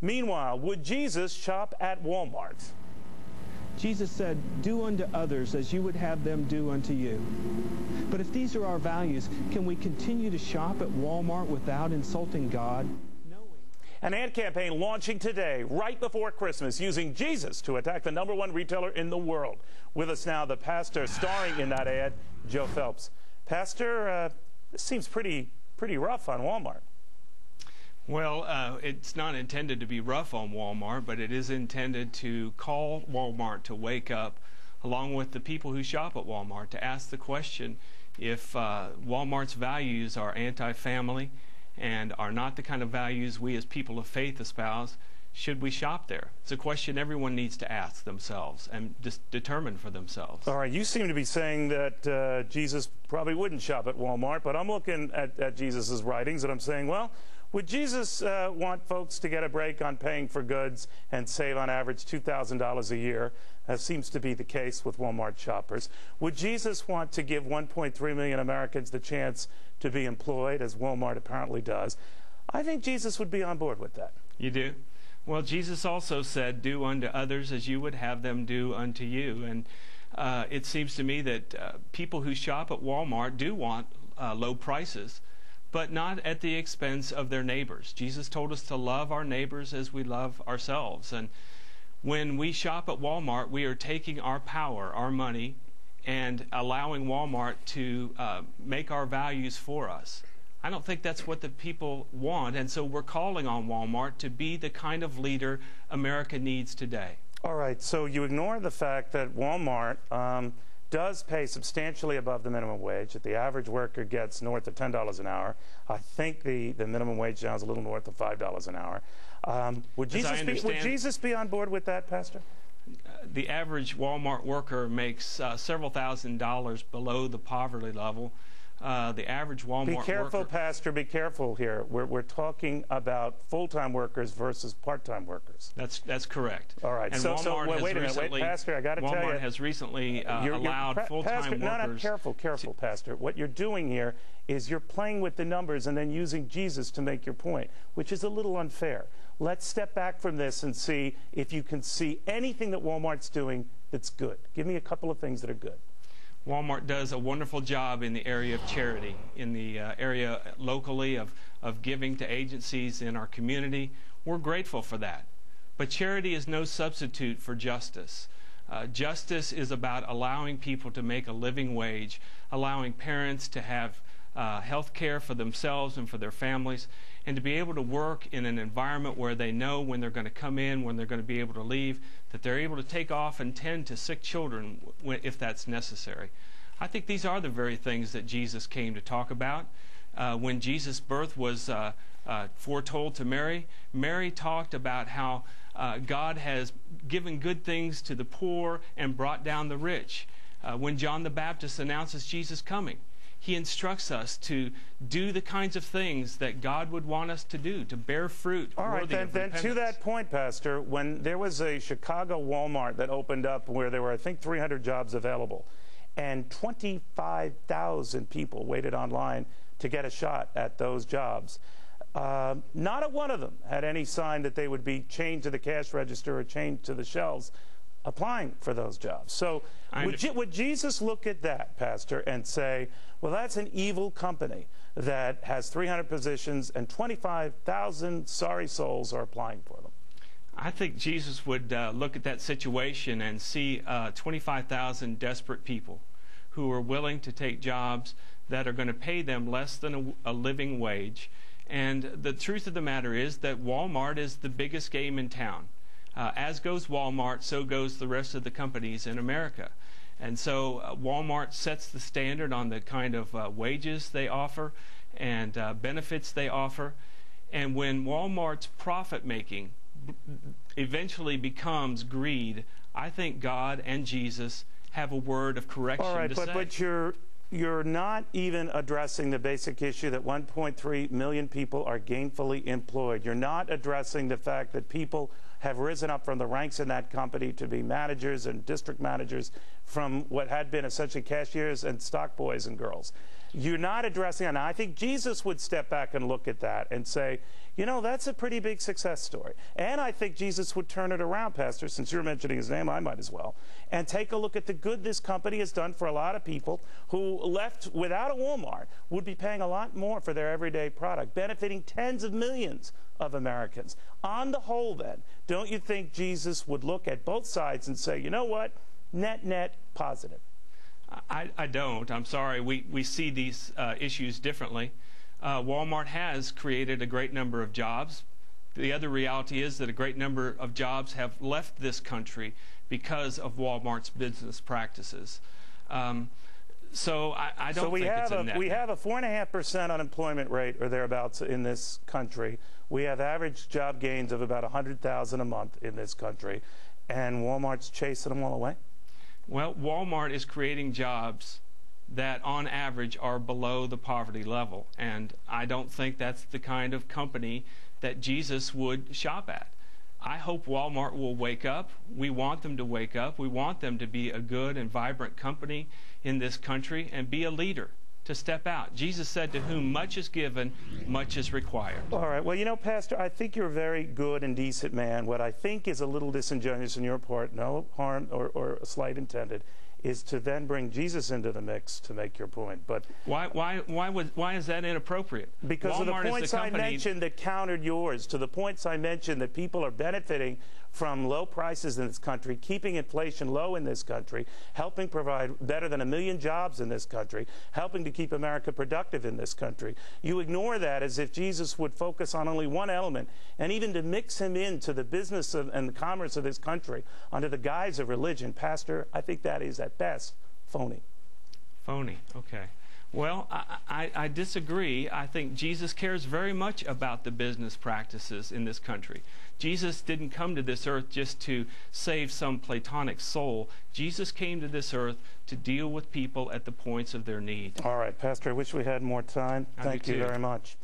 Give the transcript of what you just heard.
Meanwhile, would Jesus shop at Walmart? Jesus said, "Do unto others as you would have them do unto you." But if these are our values, can we continue to shop at Walmart without insulting God? An ad campaign launching today, right before Christmas, using Jesus to attack the #1 retailer in the world. With us now, the pastor starring in that ad, Joe Phelps. Pastor, this seems pretty rough on Walmart. Well, it's not intended to be rough on Walmart, but it is intended to call Walmart to wake up, along with the people who shop at Walmart, to ask the question if Walmart's values are anti-family and are not the kind of values we as people of faith espouse. Should we shop there? It's a question everyone needs to ask themselves and determine for themselves. All right, you seem to be saying that Jesus probably wouldn't shop at Walmart, but I'm looking at Jesus' writings and I'm saying, well, would Jesus want folks to get a break on paying for goods and save on average $2,000 a year, as seems to be the case with Walmart shoppers? Would Jesus want to give 1.3 million Americans the chance to be employed, as Walmart apparently does? I think Jesus would be on board with that. You do? Well, Jesus also said, "Do unto others as you would have them do unto you." And it seems to me that people who shop at Walmart do want low prices, but not at the expense of their neighbors. Jesus told us to love our neighbors as we love ourselves. And when we shop at Walmart, we are taking our power, our money, and allowing Walmart to make our values for us. I don't think that's what the people want, and so we're calling on Walmart to be the kind of leader America needs today. All right, so you ignore the fact that Walmart does pay substantially above the minimum wage, that the average worker gets north of $10 an hour. I think the minimum wage now is a little north of $5 an hour. Would Jesus be on board with that, Pastor? The average Walmart worker makes several $1,000s below the poverty level. The average Walmart worker... Be careful, Pastor, be careful here. We're talking about full-time workers versus part-time workers. That's correct. All right. And so wait a minute, Pastor, I got to tell you. Walmart has recently allowed full-time workers... No, careful, Pastor. What you're doing here is you're playing with the numbers and then using Jesus to make your point, which is a little unfair. Let's step back from this and see if you can see anything that Walmart's doing that's good. Give me a couple of things that are good. Walmart does a wonderful job in the area of charity, in the area locally of giving to agencies in our community. We're grateful for that. But charity is no substitute for justice. Justice is about allowing people to make a living wage, allowing parents to have health care for themselves and for their families, and to be able to work in an environment where they know when they're going to come in, when they're going to be able to leave, that they're able to take off and tend to sick children if that's necessary. I think these are the very things that Jesus came to talk about. When Jesus' birth was foretold to Mary, Mary talked about how God has given good things to the poor and brought down the rich. When John the Baptist announces Jesus' coming, he instructs us to do the kinds of things that God would want us to do, to bear fruit. All right, then to that point, Pastor, when there was a Chicago Walmart that opened up where there were, I think, 300 jobs available, and 25,000 people waited online to get a shot at those jobs, not a one of them had any sign that they would be chained to the cash register or chained to the shelves applying for those jobs. So would Jesus look at that, Pastor, and say, well, that's an evil company that has 300 positions and 25,000 sorry souls are applying for them? I think Jesus would look at that situation and see 25,000 desperate people who are willing to take jobs that are going to pay them less than a living wage. And the truth of the matter is that Walmart is the biggest game in town. As goes Walmart, so goes the rest of the companies in America. And so Walmart sets the standard on the kind of wages they offer and benefits they offer. And when Walmart's profit-making eventually becomes greed, I think God and Jesus have a word of correction to say. But you're not even addressing the basic issue that 1.3 million people are gainfully employed. You're not addressing the fact that people have risen up from the ranks in that company to be managers and district managers from what had been essentially cashiers and stock boys and girls. You're not addressing, and I think Jesus would step back and look at that and say, You know, that's a pretty big success story. And I think Jesus would turn it around, Pastor. Since you're mentioning his name, I might as well. And take a look at the good this company has done for a lot of people who left without a Walmart would be paying a lot more for their everyday product, benefiting tens of millions of Americans. On the whole, then, don't you think Jesus would look at both sides and say, you know what, net, net, positive? I don't. I'm sorry. We see these issues differently. Walmart has created a great number of jobs. The other reality is that a great number of jobs have left this country because of Walmart's business practices. So I don't think it's a net. We have a 4.5% unemployment rate or thereabouts in this country. We have average job gains of about 100,000 a month in this country, and Walmart's chasing them all away? Well, Walmart is creating jobs that on average are below the poverty level, and I don't think that's the kind of company that Jesus would shop at. I hope Walmart will wake up. We want them to wake up. We want them to be a good and vibrant company in this country and be a leader, to step out. Jesus said, to whom much is given, much is required. All right. Well, you know, Pastor, I think you're a very good and decent man. What I think is a little disingenuous on your part, no harm or slight intended, is to then bring Jesus into the mix to make your point. But why is that inappropriate? Because Walmart of the points I company mentioned that countered yours, to the points I mentioned that people are benefiting from low prices in this country, keeping inflation low in this country, helping provide better than 1 million jobs in this country, helping to keep America productive in this country. You ignore that as if Jesus would focus on only one element, and even to mix him into the business and the commerce of this country under the guise of religion. Pastor, I think that is at best phony. Phony, okay. Well, I disagree. I think Jesus cares very much about the business practices in this country. Jesus didn't come to this earth just to save some platonic soul. Jesus came to this earth to deal with people at the points of their need. All right, Pastor, I wish we had more time. Thank you very much.